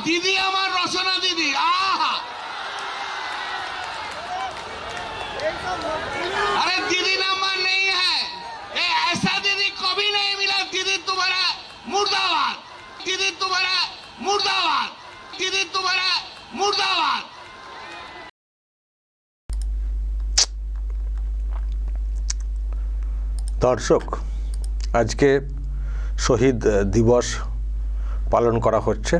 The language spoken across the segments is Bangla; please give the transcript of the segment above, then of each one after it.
दीदी আমার রচনা दीदी अरे दीदी नंबर नहीं है ये ऐसा दीदी कभी नहीं मिला दीदी तुम्हारा मुर्दाबाद दीदी तुम्हारा मुर्दाबाद दीदी तुम्हारा मुर्दाबाद। দর্শক, আজকে শহীদ দিবস পালন করা হচ্ছে,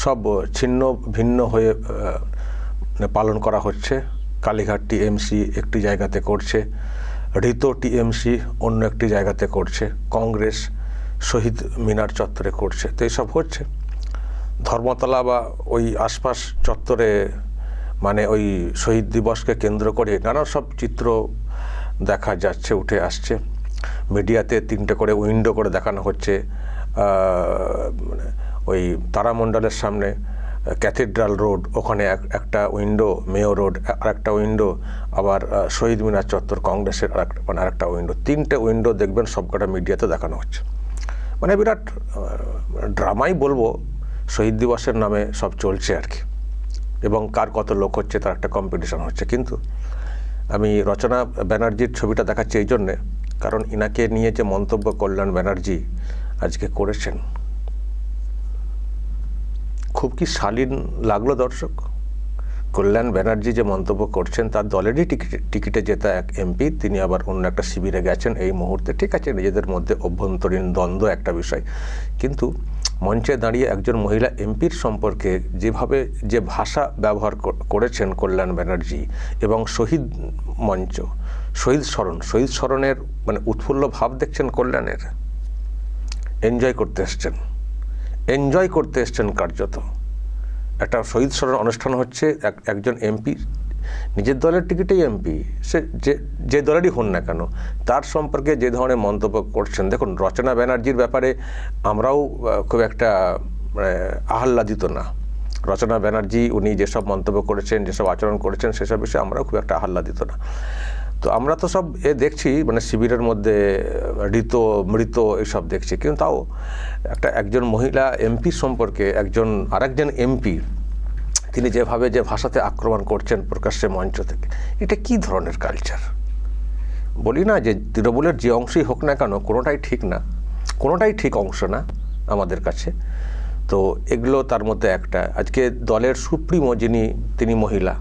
সব ছিন্ন ভিন্ন হয়ে পালন করা হচ্ছে। কালীঘাট টিএমসি একটি জায়গাতে করছে, ঋত টিএমসি অন্য একটি জায়গাতে করছে, কংগ্রেস শহীদ মিনার চত্বরে করছে। তো এইসব হচ্ছে ধর্মতলা বা ওই আশপাশ চত্বরে, মানে ওই শহীদ দিবসকে কেন্দ্র করে নানা সব চিত্র দেখা যাচ্ছে, উঠে আসছে। মিডিয়াতে 3টে করে উইন্ডো করে দেখানো হচ্ছে। ওই তারামণ্ডলের সামনে ক্যাথিড্রাল রোড, ওখানে একটা উইন্ডো, মেয়ো রোড আর একটা উইন্ডো, আবার শহীদ মিনার চত্বর কংগ্রেসের আরেকটা উইন্ডো। 3টে উইন্ডো দেখবেন সবকটা মিডিয়াতে দেখানো হচ্ছে। মানে বিরাট ড্রামাই বলবো, শহীদ দিবসের নামে সব চলছে আর কি, এবং কার কত লোক হচ্ছে তার একটা কম্পিটিশন হচ্ছে। কিন্তু আমি রচনা ব্যানার্জির ছবিটা দেখাচ্ছি এই জন্যে, কারণ ইনাকে নিয়ে যে মন্তব্য কল্যাণ ব্যানার্জি আজকে করেছেন, খুব কি শালীন লাগলো দর্শক। কল্যাণ ব্যানার্জি যে মন্তব্য করছেন, তার দলেরই টিকিটে জেতা এক এমপি, তিনি আবার অন্য একটা শিবিরে গেছেন এই মুহূর্তে। ঠিক আছে, নিজেদের মধ্যে অভ্যন্তরীণ দ্বন্দ্ব একটা বিষয়, কিন্তু মঞ্চে দাঁড়িয়ে একজন মহিলা এমপির সম্পর্কে যেভাবে যে ভাষা ব্যবহার করেছেন কল্যাণ ব্যানার্জি, এবং শহীদ মঞ্চ, শহীদ স্মরণের মানে উৎফুল্ল ভাব দেখছেন কল্যাণের। এনজয় করতে এসছেন কার্যত। একটা শহীদ স্মরণ অনুষ্ঠান হচ্ছে, একজন এমপি, নিজের দলের টিকিটেই এমপি, সে যে দলেরই হন না কেন, তার সম্পর্কে যে ধরনের মন্তব্য করছেন। দেখুন, রচনা ব্যানার্জির ব্যাপারে আমরাও খুব একটা আহ্লাদিত না। রচনা ব্যানার্জি উনি যেসব মন্তব্য করেছেন, যেসব আচরণ করেছেন, সেসব বিষয়ে আমরাও খুব একটা আহ্লাদিত না। তো আমরা তো সব দেখছি, মানে শিবিরের মধ্যে মৃত এইসব দেখছি, কিন্তু তাও একজন মহিলা এমপি সম্পর্কে আরেকজন এমপি তিনি যেভাবে যে ভাষাতে আক্রমণ করছেন প্রকাশ্যে মঞ্চ থেকে, এটা কি ধরনের কালচার? বলি না যে তৃণমূলের যে অংশই হোক না কেন, কোনোটাই ঠিক না, কোনোটাই ঠিক অংশ না আমাদের কাছে। তো এগুলো তার মধ্যে একটা। আজকে দলের সুপ্রিমো তিনি মহিলা,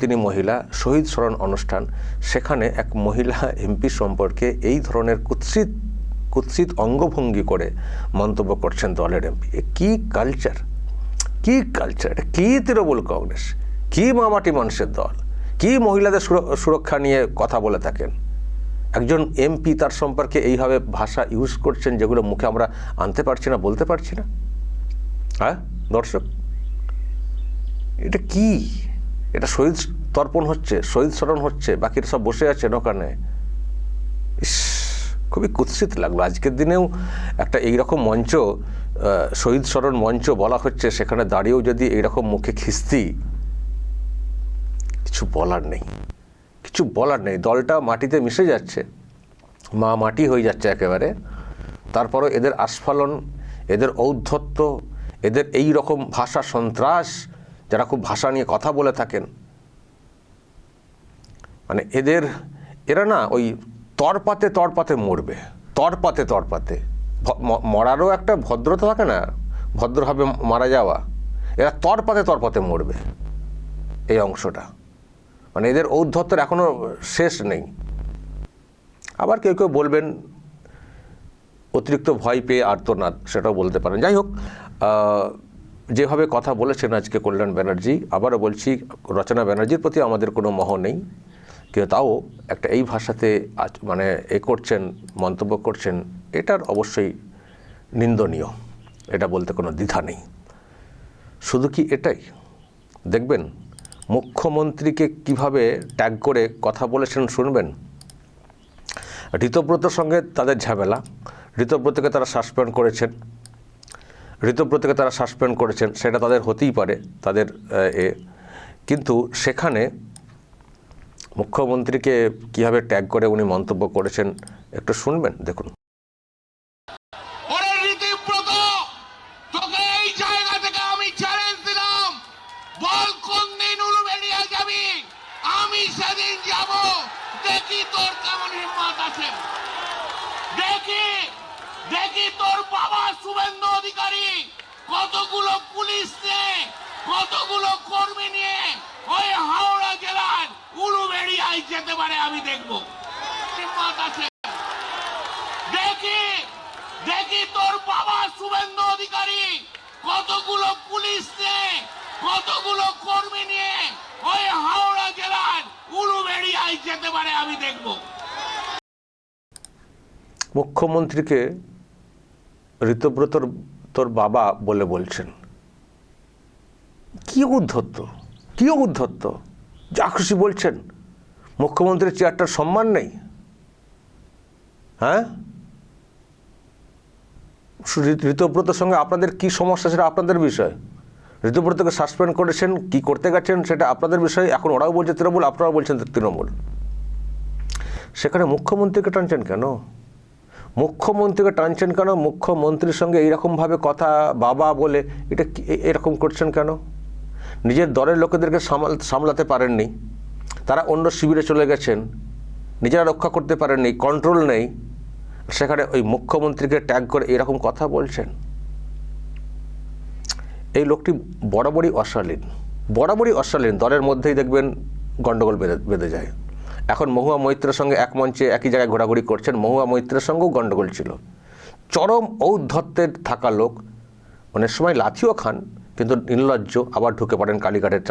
তিনি মহিলা, শহীদ স্মরণ অনুষ্ঠান, সেখানে এক মহিলা এমপি সম্পর্কে এই ধরনের কুৎসিত অঙ্গভঙ্গি করে মন্তব্য করছেন দলের এমপি। কি কালচার, এটা কি তৃণমূল কংগ্রেস, কি মামাটি মানুষের দল, কি মহিলাদের সুরক্ষা নিয়ে কথা বলে থাকেন? একজন এমপি তার সম্পর্কে এইভাবে ভাষা ইউজ করছেন, যেগুলো মুখে আমরা আনতে পারছি না, বলতে পারছি না। হ্যাঁ দর্শক, এটা কি? এটা শহীদ তর্পণ হচ্ছে, শহীদ স্মরণ হচ্ছে, বাকিরা সব বসে আছেন ওখানে। খুবই কুৎসিত লাগলো। আজকের দিনেও একটা এইরকম মঞ্চ, শহীদ স্মরণ মঞ্চ বলা হচ্ছে, সেখানে দাঁড়িয়েও যদি এইরকম মুখে খিস্তি, কিছু বলার নেই। দলটা মাটিতে মিশে যাচ্ছে, মাটি হয়ে যাচ্ছে একেবারে। তারপরও এদের আস্ফালন, এদের ঔদ্ধত্য, এদের এই রকম ভাষা সন্ত্রাস, যারা খুব ভাষা নিয়ে কথা বলে থাকেন, মানে এরা না ওই তরপাতে মরবে, তরপাতে মরারও একটা ভদ্রতা থাকে না, ভদ্রভাবে মারা যাওয়া। এরা তরপাতে মরবে, এই অংশটা। মানে এদের ঔদ্ধত্যের এখনো শেষ নেই। আবার কেউ বলবেন অতিরিক্ত ভয় পেয়ে আর্তনাদ, সেটাও বলতে পারেন। যাই হোক, যেভাবে কথা বলেছেন আজকে কল্যাণ ব্যানার্জি, আবারও বলছি, রচনা ব্যানার্জির প্রতি আমাদের কোনো মোহ নেই, কিন্তু তাও একটা এই ভাষাতে মানে মন্তব্য করছেন, এটার অবশ্যই নিন্দনীয়, এটা বলতে কোনো দ্বিধা নেই। শুধু কি এটাই? দেখবেন মুখ্যমন্ত্রীকে কিভাবে ট্যাগ করে কথা বলেছেন, শুনবেন। ঋতব্রতের সঙ্গে তাদের ঝামেলা, ঋতব্রতকে তারা সাসপেন্ড করেছেন, সেটা তাদের হতেই পারে, তাদের কিন্তু সেখানে মুখ্যমন্ত্রীকে কীভাবে ট্যাগ করে উনি মন্তব্য করেছেন একটু শুনবেন, দেখুন। আমি সেদিন যাব, দেখি তোর কেমন হিম্মত আছে, দেখি তোর বাবা শুভেন্দু অধিকারী কতগুলো পুলিশ নিয়ে, কতগুলো কর্মী নিয়ে ওই হাওড়া জেলার উলুবেড়িয়ায় যেতে পারে, আমি দেখব হিম্মত আছে। দেখি তোর বাবা শুভেন্দু অধিকারী কতগুলো পুলিশ নিয়ে, কতগুলো কর্মী নিয়ে ওই হাওড়া জেলার উলুবেড়িয়ায় যেতে পারে, আমি দেখব। মুখ্যমন্ত্রীকে ঋতব্রতর তোর বাবা বলে বলছেন। কি উদ্ধত্ত, যা খুশি বলছেন। মুখ্যমন্ত্রীর চেয়ারটার সম্মান নেই? হ্যাঁ, ঋতব্রতর সঙ্গে আপনাদের কি সমস্যা সেটা আপনাদের বিষয়। ঋতব্রতকে সাসপেন্ড করেছেন, কি করতে গেছেন সেটা আপনাদের বিষয়। এখন ওরাও বলছে তৃণমূল, আপনারাও বলছেন তৃণমূল। সেখানে মুখ্যমন্ত্রীকে টানছেন কেন? মুখ্যমন্ত্রীর সঙ্গে এইরকমভাবে কথা বাবা বলে এটা এরকম করছেন কেন? নিজের দলের লোকেদেরকে সামলাতে পারেননি, তারা অন্য শিবিরে চলে গেছেন, নিজেরা রক্ষা করতে পারেননি, কন্ট্রোল নেই, সেখানে ওই মুখ্যমন্ত্রীকে ট্যাগ করে এরকম কথা বলছেন। এই লোকটি বরাবরই অশালীন। দলের মধ্যেই দেখবেন গণ্ডগোল বেঁধে যায়। এখন মহুয়া মৈত্রের সঙ্গে এক মঞ্চে একই জায়গায় ঘোরাঘুরি করছেন, মহুয়া মৈত্রের সঙ্গেও গণ্ডগোল ছিল। চরম ঔদ্ধত্যের থাকা লোক, অনেক সময় লাথিও খান, কিন্তু নির্লজ্জ। আবার ঢুকে পড়েন কালীঘাটের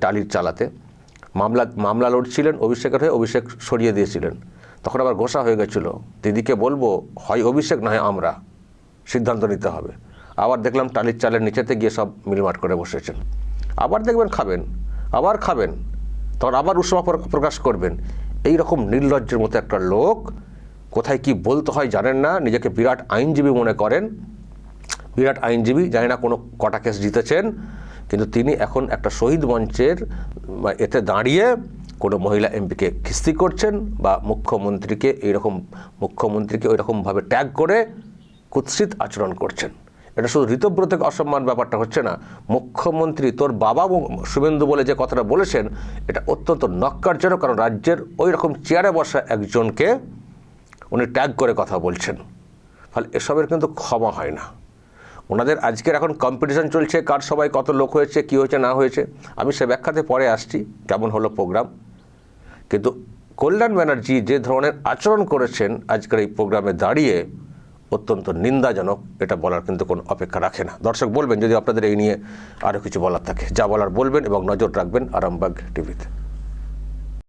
টালির চালাতে। মামলা লড়ছিলেন অভিষেকের হয়ে, অভিষেক সরিয়ে দিয়েছিলেন। তখন আবার ঘোষা হয়ে গেছিল, দিদিকে বলবো হয় অভিষেক নয় আমরা, সিদ্ধান্ত নিতে হবে। আবার দেখলাম টালির চালের নিচেতে গিয়ে সব মিলমাট করে বসেছেন। আবার দেখবেন খাবেন, তখন আবার উষ্মা প্রকাশ করবেন। এই রকম নির্লজ্জের মতো একটা লোক, কোথায় কি বলতে হয় জানেন না, নিজেকে বিরাট আইনজীবী মনে করেন। জানি না কোনো কটা কেস জিতেছেন, কিন্তু তিনি এখন একটা শহীদ মঞ্চের এতে দাঁড়িয়ে কোনো মহিলা এমপিকে খিস্তি করছেন, বা মুখ্যমন্ত্রীকে ওইরকমভাবে ট্যাগ করে কুৎসিত আচরণ করছেন। এটা শুধু ঋতব্রতকে অসম্মান ব্যাপারটা হচ্ছে না, মুখ্যমন্ত্রী তোর বাবা শুভেন্দু বলে যে কথাটা বলেছেন, এটা অত্যন্ত নক্কারজনক। কারণ রাজ্যের ওই রকম চেয়ারে বসা একজনকে উনি ট্যাগ করে কথা বলছেন, ফলে এসবের কিন্তু ক্ষমা হয় না। ওনাদের আজকের এখন কম্পিটিশন চলছে, কার সবাই কত লোক হয়েছে, কী হয়েছে না হয়েছে, আমি সে ব্যাখ্যাতে পরে আসছি কেমন হলো প্রোগ্রাম। কিন্তু কল্যাণ ব্যানার্জি যে ধরনের আচরণ করেছেন আজকের এই প্রোগ্রামে দাঁড়িয়ে, অত্যন্ত নিন্দাজনক। এটা বলার কিন্তু কোনো অপেক্ষা রাখে না। দর্শক বলবেন যদি আপনাদের এই নিয়ে আরও কিছু বলার থাকে, যা বলার বলবেন এবং নজর রাখবেন আরামবাগ টিভিতে।